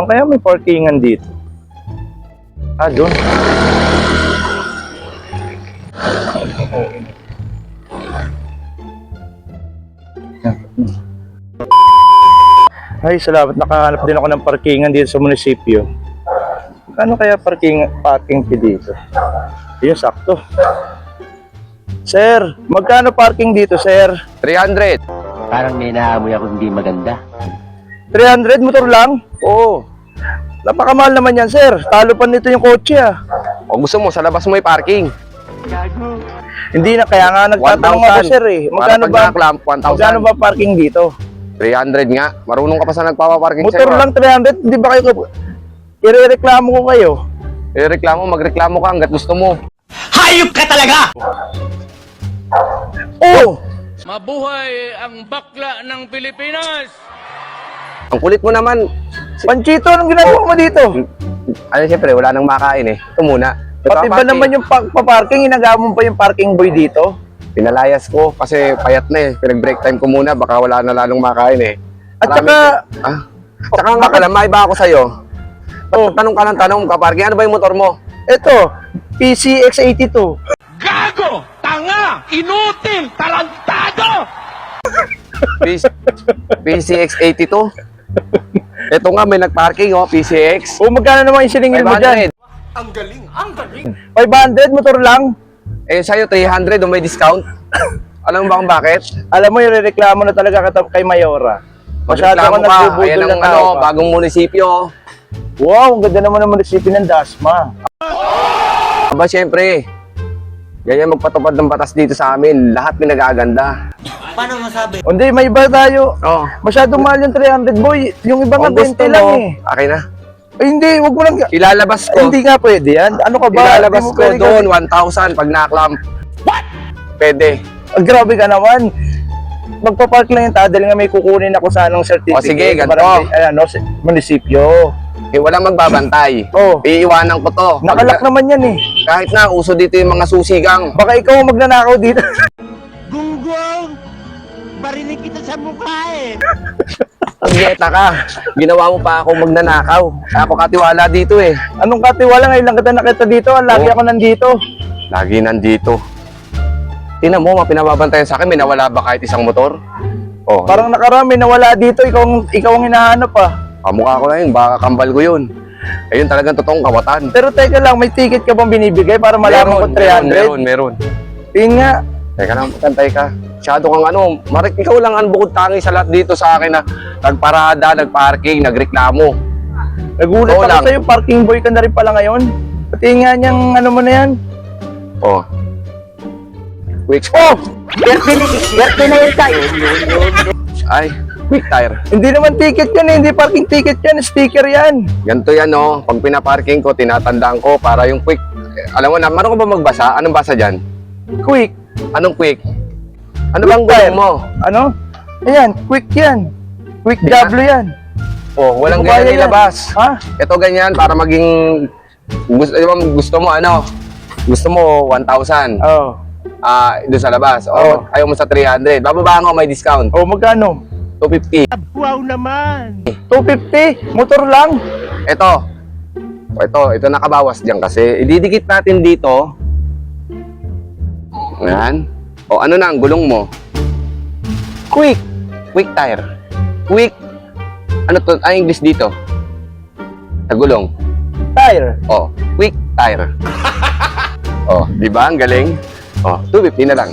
Saan kaya may parkingan dito? Ah, doon. Ay, salamat. Nakahanap din ako ng parkingan dito sa munisipyo. Ano kaya parking fee dito? Yun, sakto. Sir, magkano parking dito, sir? 300. Parang may naamoy ako hindi maganda. 300 motor lang? Oo. Napakamahal naman yan, sir. Talo pa nito yung kotse, ah. O gusto mo, sa labas mo may parking. Hindi na, kaya nga nagtatanong ako, sir, eh. Magkano ba? 1,000. Magkano ba parking dito? 300 nga. Marunong ka pa sa nagpapaparking Motor sa'yo. lang 300, di ba kayo? Irereklamo ko kayo. Reklamo, magreklamo ka hanggat gusto mo. Hayop ka talaga! Oh! Mabuhay ang bakla ng Pilipinas! Ang kulit mo naman. Panchito, anong ginagawa mo dito? Ano, siyempre, wala nang makain eh. Ito muna. Pati ba naman yung paparking, inagamon pa yung parking boy dito? Pinalayas ko kasi payat na eh. Pinag-break time ko muna, baka wala na lalong makain eh. At Marami- saka, Tsaka nga pala, may iba ako sa'yo. Tanong ka ng tanong, kaparking, ano ba yung motor mo? ito, PCX82. Gago! Tanga! Inutil! Tarantado! PCX82? Ito nga, may nagparking oh, PCX. O magkano naman yung siningil mo dyan? 500. 500, motor lang. Eh, sa'yo 300, may discount. Alam mo ba kung bakit? Alam mo, irereklamo na talaga kay Mayora. Masyado Magreklamo ka ka. nagbubudol Ayan ng ang tao. bagong munisipyo. Wow, ang ganda naman ng munisipyo ng Dasma. Aba, syempre. Ganyan magpatupad ng batas dito sa amin. Lahat pinag-aaganda. Hindi, may iba tayo. Oh. Masyadong mahal yung 300, boy. Yung iba nga Kung gusto 20 lang mo, eh. akin na. Ay, hindi, wag mo lang. Ilalabas ko. Hindi nga pwede yan. Ano ka ba? Ilalabas Hindi mo ko pwede doon, 1,000 pag naklamp. What? Pwede. Grabe ka naman. Magpapark lang yung dahil nga may kukunin ako sa anong certificate. O, sige, ganito. Munisipyo. Eh, walang magbabantay. Oh. Iiwanan ko to. Nakalak naman yan eh. Kahit na, uso dito yung mga susigang. Baka ikaw ang magnanakaw dito. Gunggong! Barinig kita sa mukha eh! Pagyeta ka. Ginawa mo pa ako magnanakaw. Ako katiwala dito eh. Anong katiwala? Ngayon lang kita nakita dito. Lagi Oh. ako nandito. Lagi nandito. Tingnan mo, pinababantayan sa akin. May nawala ba kahit isang motor? Oh, Parang nakarami nawala dito. Ikaw ang hinahanap ah. kamukha ko na yun. Baka kambal ko yun. Ayun talagang totoong kawatan. Pero teka lang, may ticket ka bang binibigay para malaman ko 300? Meron. Tingin nga. Teka lang, pagkantay ka. Masyado kang ano, Marik, ikaw lang ang bukod tangi sa lahat dito sa akin na nagparada, nagparking, nagreklamo. Nagulat Oo ako lang. sa'yo. Parking boy ka na rin pala ngayon. Pati nga niyang ano mo na yan. Oh. Quick. Oh! Swerte na yun tayo! Ay, quick tire. Hindi naman ticket yan eh. Hindi parking ticket yan. Sticker yan. Ganito yan, no. Pag pinaparking ko, tinatandaan ko para yung quick. Alam mo na, marunong ka ba magbasa? Anong basa dyan? Quick. Anong quick? Ano bang gulong mo? Ano? Ayan, quick yan. Quick W yan. Oh, walang Hindi ko kaya ganyan yan. ilabas. Ha? Ito ganyan para maging gusto mo ano? Gusto mo 1,000. Oh. Doon sa labas. Oo. Ayaw mo sa 300. Bababaan ko may discount. Oh, magkano? 250. Wow naman! 250. Motor lang. Ito nakabawas diyan kasi ididikit natin dito. Yan. O ano na ang gulong mo? Quick. Quick tire. Quick. Ano to? Ang English dito? Sa gulong. Tire. Oh, quick tire. Oh, di ba? Ang galing. Oh, 250 na lang.